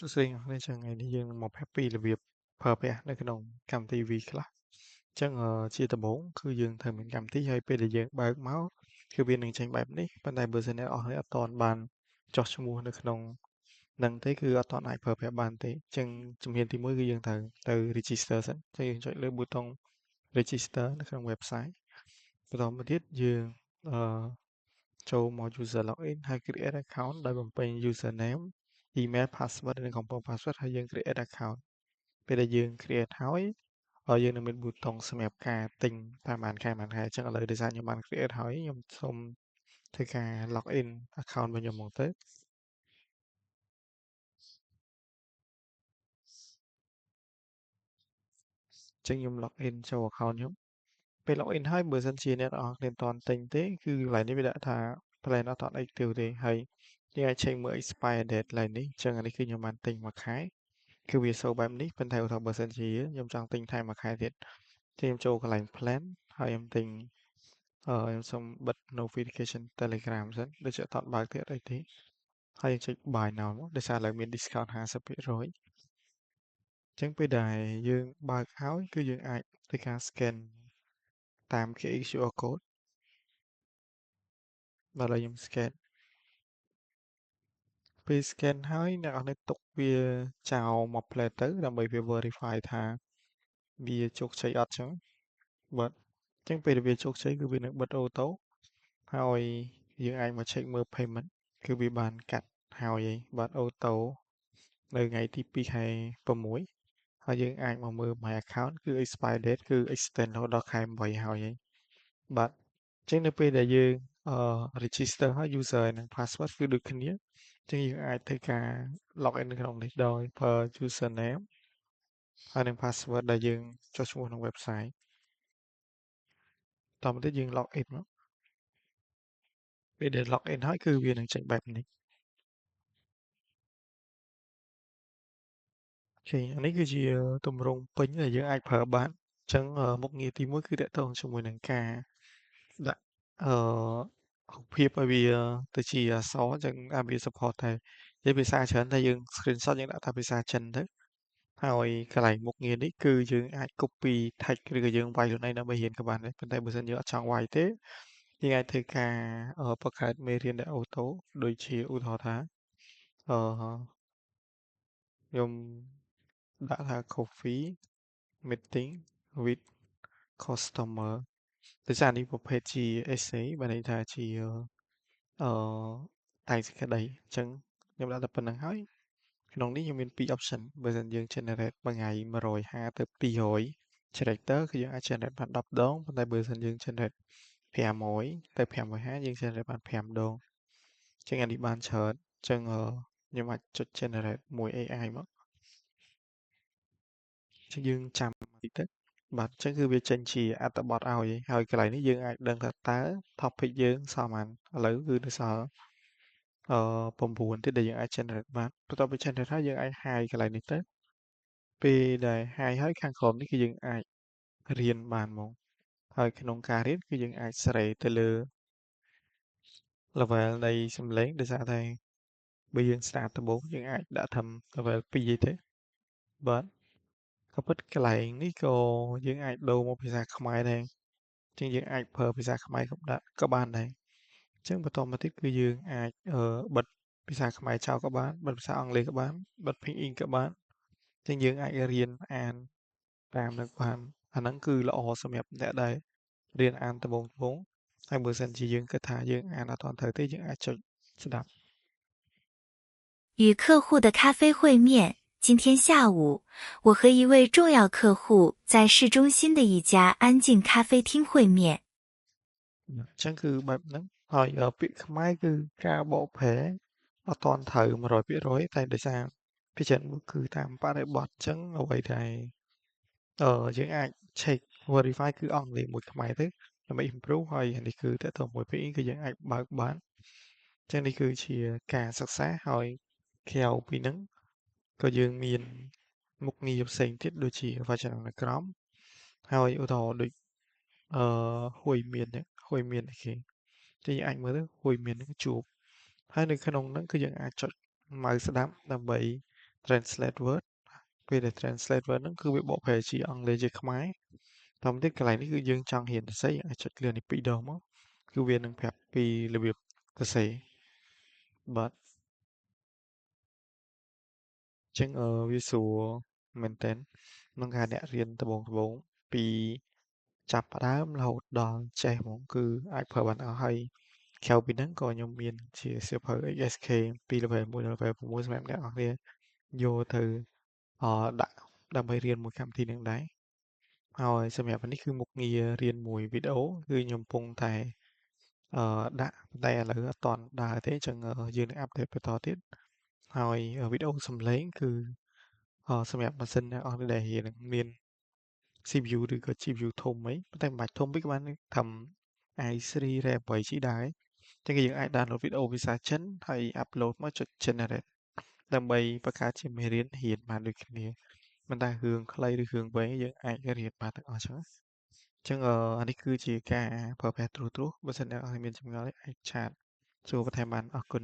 សួស្តីអ្នកនាងថ្ងៃនេះយើងនឹងមកប្រាប់ពីរបៀបប្រើប្រាស់នៅក្នុងកម្មវិធី V ខ្លះអញ្ចឹងជាដំបូងគឺយើងត្រូវមានកម្មវិធីហើយពេលដែលយើងបើកមកគឺវានឹងចេញបែបនេះប៉ុន្តែបើសិនអ្នកនរអស់នេះអត់ទាន់បានចុះឈ្មោះនៅក្នុងនឹងទេគឺអត់ទាន់អាចប្រើប្រាស់បានទេអញ្ចឹងជំហានទី1គឺយើងត្រូវទៅ register សិនអញ្ចឹងយើងចុចលើប៊ូតុង register នៅក្នុង website បន្តមកទៀតយើងអឺចូលមក user login ហើយ create account ដោយបំពេញ username email password និងកំប៉ុង password ហើយយើង create account ពេលដែលយើង create ហើយយើងនឹងមានប៊ូតុងសម្រាប់ការទិញតាមបានខែអញ្ចឹងឥឡូវដោយសារខ្ញុំបាន create ហើយខ្ញុំសូមធ្វើការ login account របស់ខ្ញុំមកទៅអញ្ចឹងខ្ញុំ login ចូល account ខ្ញុំពេល login ហើយបើសិនជាអ្នកនរអគ្នាមិនទាន់ទិញទេគឺកន្លែងនេះវាដាក់ថា plan អត់ទាន់ active ទេហើយយើងអាច check មើល expire date កន្លែងនេះអញ្ចឹងអានេះគឺខ្ញុំបានទិញមួយខែគឺវាសូបែបនេះប៉ុន្តែឧទាហរណ៍បើសិនជាខ្ញុំចង់ទិញថែមមួយខែទៀតខ្ញុំចូលកន្លែង plan ហើយខ្ញុំទិញខ្ញុំសូមបិទ notification Telegram សិនដូចជាអត់បើកទៀតអីទេហើយចុច buy now មកដោយសារឥឡូវមាន discount 50%អញ្ចឹងពេលដែលយើងបើកហើយគឺយើងអាចធ្វើការ scan តាម QR code ដល់ឥឡូវខ្ញុំ scan ពេល scan ហើយអ្នកនរទុកវាចោលមួយផ្លែតទៅដើម្បីវា verify ថាវាជោគជ័យអត់ចឹងបាទអញ្ចឹងពេលដែលវាជោគជ័យគឺវានឹងបិទអូតូហើយយើងអាចមក check មើល payment គឺវាបានកាត់ហើយបាទអូតូនៅថ្ងៃទី2ខែ6ហើយយើងអាចមកមើល my account គឺ expire date គឺ extend រហូតដល់ខែ8ហើយបាទអញ្ចឹងនៅពេលដែលយើងregister ហើយ user និង password គឺដូចគ្នាអញ្ចឹងយើងអាចធ្វើការ login នៅក្នុងនេះដោយប្រើ username ហើយនិង password ដែលយើងចុះឈ្មោះក្នុង website តមកទៀតយើង login មកពេលដែល login ហើយគឺវានឹងចេញបែបនេះអូខេអានេះគឺជាទម្រង់ពេញដែលយើងអាចប្រើបានអញ្ចឹងមុខងារទី1គឺតាក់ទងជាមួយនឹងការដាក់រូបភាពឲ្យវាទៅជាអក្សរអញ្ចឹងវា support តែនិយាយភាសាច្រើនតែយើង screenshot យើងដាក់ថាភាសាចិនទៅហើយកន្លែងមុខងារនេះគឺយើងអាច copy text ឬក៏យើងវាយខ្លួនឯងដើម្បីរៀនក៏បានដែរប៉ុន្តែបើសិនយើងអត់ចង់វាយទេយើងអាចធ្វើការបង្កើតមេរៀនដែលអូតូដូចជាឧទាហរណ៍ថាអឺខ្ញុំដាក់ថា coffee meeting with customer ដោយសារនេះប្រភេទជា essay បានន័យថាជាអឺតែងសេចក្តីអញ្ចឹងខ្ញុំដាក់តែប៉ុណ្្នឹងហើយក្នុងនេះខ្ញុំមាន2 option បើសិនយើង generate មួយថ្ងៃ150ទៅ200 character គឺយើងអាច generate បាន10ដងប៉ុន្តែបើសិនយើង generate 500ទៅ550យើង generate បាន5ដងអញ្ចឹងអានេះបានច្រើនអញ្ចឹងខ្ញុំអាចចុច generate មួយ AI មកអញ្ចឹងយើងចាំបន្តិចទៅបាទអញ្ចឹងគឺវាចេញជាអត្ថបទឲ្យហើយកន្លែងនេះយើងអាចដឹងថាតើ topic យើងសល់ប៉ុន្មានឥឡូវគឺនៅសល់9ទៀតដែលយើងអាច generate បានបន្ទាប់ពី generate ហើយយើងអាច hide កន្លែងនេះទៅពេលដែល hide ហើយខាងក្រោមនេះគឺយើងអាចរៀនបានហ្មងហើយក្នុងការរៀនគឺយើងអាចសេរីទៅលើ level នៃសំឡេងដោយសារតែបើយើងស្ដាប់ដំបូងយើងអាចដាក់ធ្វើ level 2អីទេបាទក៏ពិតកន្លែងនេះក៏យើងអាចដូរមកភាសាខ្មែរដែរអញ្ចឹងយើងអាចប្រើភាសាខ្មែរក៏បានដែរអញ្ចឹងបន្តមកទៀតគឺយើងអាចបិទភាសាខ្មែរចោលក៏បានបិទភាសាអង់គ្លេសក៏បានបិទ Pinyin ក៏បានអញ្ចឹងយើងអាចរៀនអានតាមនឹងបានអាហ្នឹងគឺល្អសម្រាប់អ្នកដែលរៀនអានត្បូងហើយបើសិនជាយើងគិតថាយើងអានអត់ទាន់ត្រូវទេយើងអាចចុចស្ដាប់与客户的咖啡会面。今天下午，我和一位重要客户在市中心的一家安静咖啡厅会面。អញ្ចឹងគឺបែបហ្នឹងហើយពាក្យខ្មែរគឺការបកប្រែអត់ទាន់ត្រូវ100%តែដោយសារភាគច្រើនគឺតាមបរិបទអញ្ចឹងអ្វីដែលយើងអាច check verify គឺអង់គ្លេសមួយខ្មែរទៅដើម្បី improve ហើយនេះគឺតើតើមួយ PE គឺយើងអាចបើកបានអញ្ចឹងនេះគឺជាការសិក្សាហើយក្រៅពីហ្នឹងក៏យើងមានមុខងារផ្សេងទៀតដូចជាវចនានុក្រមហើយឧទាហរណ៍ដូចហួយមាននេះគេចឹងយើងអាចមើលទៅហួយមាននឹងជួបហើយនៅក្នុងហ្នឹងគឺយើងអាចចុច mouse ស្ដាប់ដើម្បី translate word ពេលដែល translate word ហ្នឹងគឺវាបកប្រែជាអង់គ្លេសជាខ្មែរតាមទៀតកន្លែងនេះគឺយើងចង់រៀនសរសេរយើងអាចចុចគ្លឿននេះ2ដងមកគឺវានឹងប្រាប់ពីរបៀបសរសេរបាទអញ្ចឹងវាស្រួលមែនតើក្នុងការអ្នករៀនដំបូងពីចាប់ផ្ដើមរហូតដល់ចេះហ្មងគឺអាចប្រើបានអស់ហើយក្រៅពីហ្នឹងក៏ខ្ញុំមានជាសៀវភៅ XSK ពី level 1ដល់ level 6សម្រាប់អ្នកនរគ្នាយកទៅដាក់ដើម្បីរៀនមួយកម្មវិធីនឹងដែរហើយសម្រាប់នេះគឺមុខងាររៀនមួយវីដេអូគឺខ្ញុំកំពុងតែដាក់តែឥឡូវអត់ទាន់ដើរទេអញ្ចឹងយើងនឹងអាប់ដេតបន្តទៀតហើយវីដេអូសំឡេងគឺសម្រាប់ម៉ាស៊ីនអ្នកនរដែលរៀនមាន CPU ឬក៏ GPU ធំអីប៉ុន្តែមិនបាច់ធំពេកក៏បានត្រឹម i3 RAM 8GB ដែរចឹងគឺយើងអាច download វីដេអូភាសាចិនហើយ upload មកចុច generate ដើម្បីបង្កើតជាមេរៀនរៀនបានដូចគ្នាមិនថារឿងខ្លីឬរឿងវែងយើងអាចរៀនបានទាំងអស់ចឹងណាចឹងអានេះគឺជាការប្រើប្រាស់ត្រួសត្រាសបើសិនអ្នកនរមានចម្ងល់អាចឆាតសួរបន្ថែមបានអរគុណ